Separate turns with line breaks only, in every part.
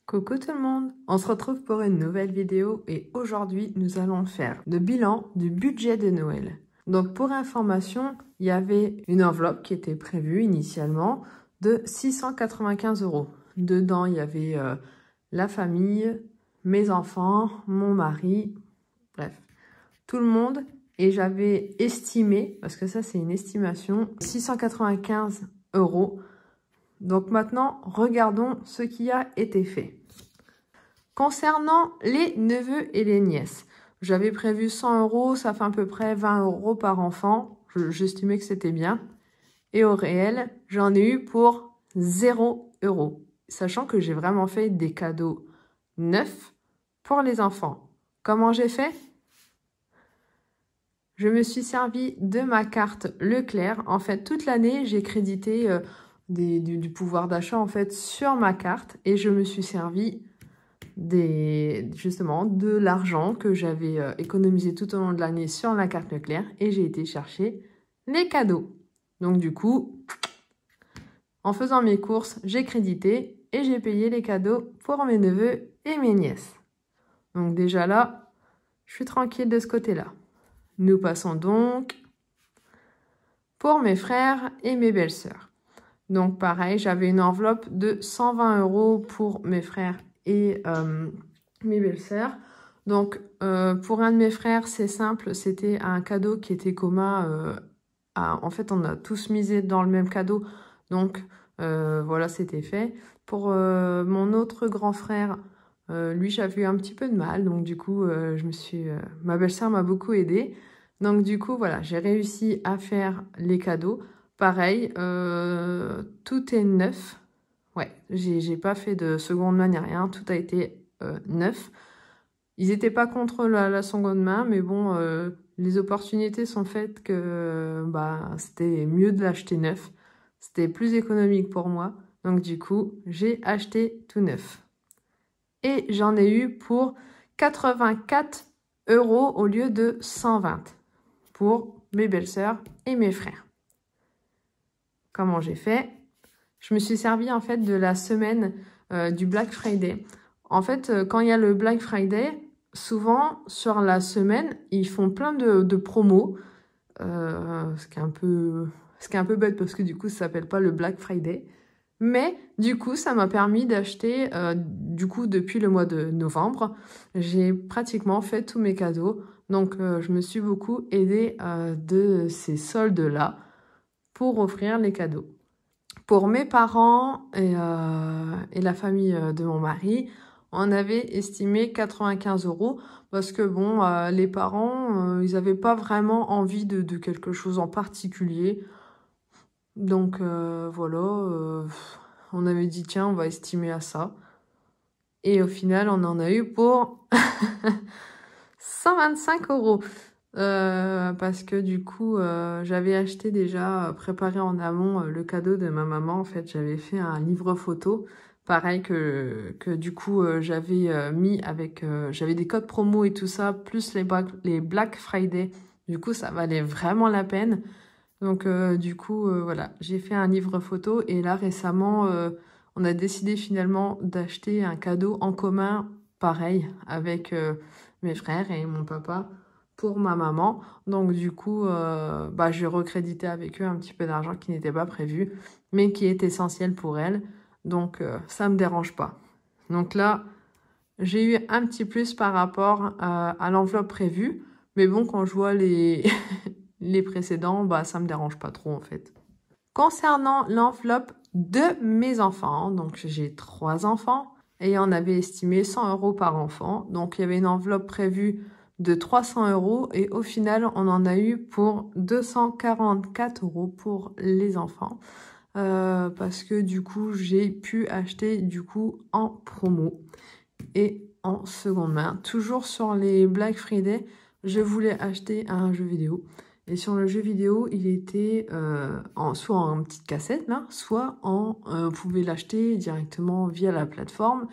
Coucou tout le monde, on se retrouve pour une nouvelle vidéo et aujourd'hui nous allons faire le bilan du budget de Noël. Donc pour information, il y avait une enveloppe qui était prévue initialement de 695 €. Dedans il y avait la famille, mes enfants, mon mari, bref, tout le monde. Et j'avais estimé, parce que ça c'est une estimation, 695 €. Donc maintenant, regardons ce qui a été fait. Concernant les neveux et les nièces, j'avais prévu 100 €, ça fait à peu près 20 € par enfant. J'estimais que c'était bien. Et au réel, j'en ai eu pour 0 €. Sachant que j'ai vraiment fait des cadeaux neufs pour les enfants. Comment j'ai fait ? Je me suis servi de ma carte Leclerc. En fait, toute l'année, j'ai crédité du pouvoir d'achat en fait sur ma carte et je me suis servi justement de l'argent que j'avais économisé tout au long de l'année sur la carte Leclerc et j'ai été chercher les cadeaux. Donc du coup, en faisant mes courses, j'ai crédité et j'ai payé les cadeaux pour mes neveux et mes nièces. Donc déjà là, je suis tranquille de ce côté-là. Nous passons donc pour mes frères et mes belles-sœurs. Donc pareil, j'avais une enveloppe de 120 € pour mes frères et mes belles-sœurs. Donc pour un de mes frères, c'est simple, c'était un cadeau qui était commun. En fait, on a tous misé dans le même cadeau. Donc voilà, c'était fait. Pour mon autre grand frère, lui, j'avais eu un petit peu de mal. Donc du coup, ma belle-sœur m'a beaucoup aidée. Donc du coup, voilà, j'ai réussi à faire les cadeaux. Pareil, tout est neuf. Ouais, j'ai pas fait de seconde main ni rien. Tout a été neuf. Ils n'étaient pas contre la seconde main, mais bon, les opportunités sont faites que c'était mieux de l'acheter neuf. C'était plus économique pour moi. Donc du coup, j'ai acheté tout neuf. Et j'en ai eu pour 84 € au lieu de 120 pour mes belles-sœurs et mes frères. Comment j'ai fait? Je me suis servi en fait de la semaine du Black Friday. En fait, quand il y a le Black Friday, souvent sur la semaine, ils font plein de promos. Ce qui est un peu bête parce que du coup, ça s'appelle pas le Black Friday. Mais du coup, ça m'a permis d'acheter, du coup, depuis le mois de novembre, j'ai pratiquement fait tous mes cadeaux. Donc, je me suis beaucoup aidée de ces soldes-là pour offrir les cadeaux. Pour mes parents et la famille de mon mari, on avait estimé 95 € parce que bon, les parents, ils n'avaient pas vraiment envie de quelque chose en particulier. Donc voilà, on avait dit tiens, on va estimer à ça. Et au final, on en a eu pour 125 €. Parce que du coup, j'avais acheté déjà, préparé en amont le cadeau de ma maman. En fait, j'avais fait un livre photo. Pareil que du coup, j'avais mis avec... j'avais des codes promo et tout ça, plus les Black Friday. Du coup, ça valait vraiment la peine. Donc, du coup, voilà, j'ai fait un livre photo. Et là, récemment, on a décidé finalement d'acheter un cadeau en commun, pareil, avec mes frères et mon papa pour ma maman. Donc, du coup, j'ai recrédité avec eux un petit peu d'argent qui n'était pas prévu, mais qui est essentiel pour elle. Donc, ça me dérange pas. Donc là, j'ai eu un petit plus par rapport à l'enveloppe prévue. Mais bon, quand je vois les... les précédents, ça me dérange pas trop en fait. Concernant l'enveloppe de mes enfants, donc j'ai 3 enfants et on avait estimé 100 € par enfant. Donc il y avait une enveloppe prévue de 300 € et au final on en a eu pour 244 € pour les enfants. Parce que du coup j'ai pu acheter du coup en promo et en seconde main. Toujours sur les Black Friday, je voulais acheter un jeu vidéo. Et sur le jeu vidéo, il était soit en petite cassette, là, soit on pouvait l'acheter directement via la plateforme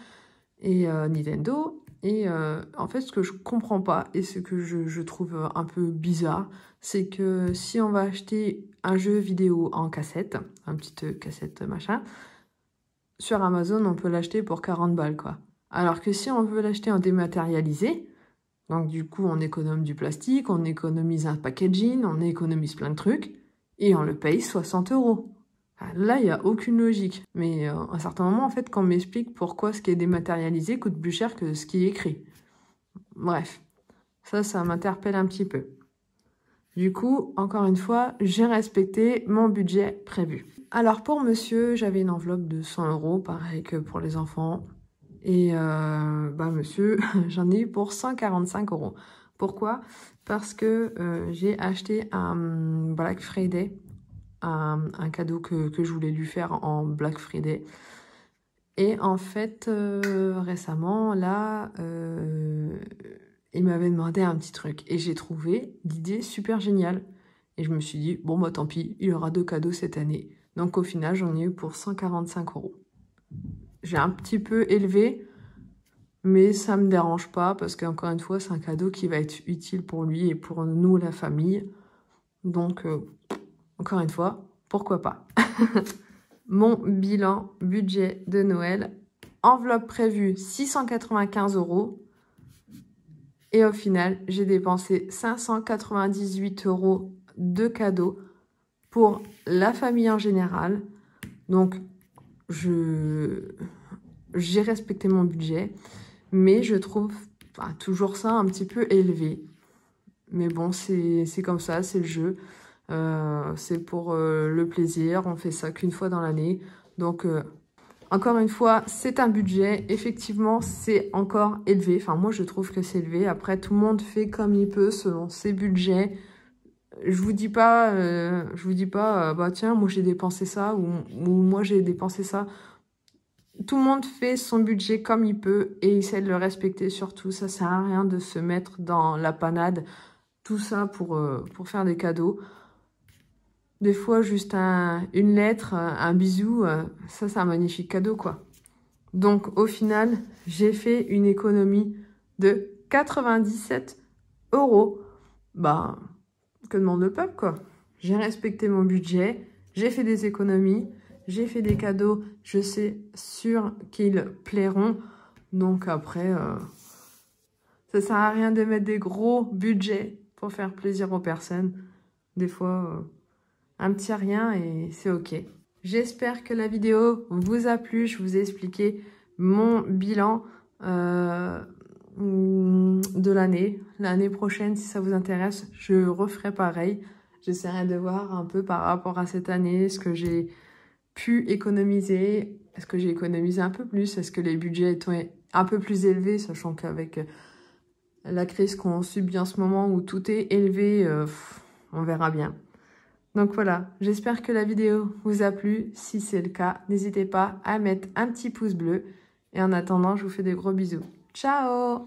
et Nintendo. Et en fait, ce que je comprends pas et ce que je trouve un peu bizarre, c'est que si on va acheter un jeu vidéo en cassette, une petite cassette machin, sur Amazon, on peut l'acheter pour 40 balles, quoi. Alors que si on veut l'acheter en dématérialisé, donc du coup, on économise du plastique, on économise un packaging, on économise plein de trucs, et on le paye 60 €. Là, il n'y a aucune logique. Mais à un certain moment, en fait, quand on m'explique pourquoi ce qui est dématérialisé coûte plus cher que ce qui est écrit. Bref, ça m'interpelle un petit peu. Du coup, encore une fois, j'ai respecté mon budget prévu. Alors pour monsieur, j'avais une enveloppe de 100 €, pareil que pour les enfants. Et monsieur, j'en ai eu pour 145 €. Pourquoi? Parce que j'ai acheté un Black Friday, un cadeau que je voulais lui faire en Black Friday. Et en fait, récemment, là, il m'avait demandé un petit truc. Et j'ai trouvé l'idée super géniale. Et je me suis dit, bon, bah tant pis, il y aura 2 cadeaux cette année. Donc au final, j'en ai eu pour 145 €. J'ai un petit peu élevé, mais ça me dérange pas parce qu'encore une fois, c'est un cadeau qui va être utile pour lui et pour nous, la famille. Donc, encore une fois, pourquoi pas. Mon bilan budget de Noël, enveloppe prévue 695 €. Et au final, j'ai dépensé 598 € de cadeaux pour la famille en général. Donc, j'ai respecté mon budget, mais je trouve toujours ça un petit peu élevé. Mais bon, c'est comme ça, c'est le jeu. C'est pour le plaisir, on fait ça qu'une fois dans l'année. Donc, encore une fois, c'est un budget. Effectivement, c'est encore élevé. Enfin, moi, je trouve que c'est élevé. Après, tout le monde fait comme il peut selon ses budgets. Je vous dis pas, bah tiens, moi j'ai dépensé ça ou moi j'ai dépensé ça. Tout le monde fait son budget comme il peut et essaie de le respecter surtout. Ça sert à rien de se mettre dans la panade. Tout ça pour faire des cadeaux. Des fois, juste une lettre, un bisou, ça c'est un magnifique cadeau, quoi. Donc, au final, j'ai fait une économie de 97 €. Bah, que demande le peuple, quoi. J'ai respecté mon budget, j'ai fait des économies, j'ai fait des cadeaux, je sais sûr qu'ils plairont. Donc après, ça sert à rien de mettre des gros budgets pour faire plaisir aux personnes. Des fois, un petit rien et c'est ok. J'espère que la vidéo vous a plu. Je vous ai expliqué mon bilan de l'année. L'année prochaine, si ça vous intéresse, je referai pareil. J'essaierai de voir un peu par rapport à cette année, ce que j'ai pu économiser. Est-ce que j'ai économisé un peu plus? Est-ce que les budgets étant un peu plus élevés, sachant qu'avec la crise qu'on subit en ce moment où tout est élevé, on verra bien. Donc voilà, j'espère que la vidéo vous a plu. Si c'est le cas, n'hésitez pas à mettre un petit pouce bleu. Et en attendant, je vous fais des gros bisous. Ciao!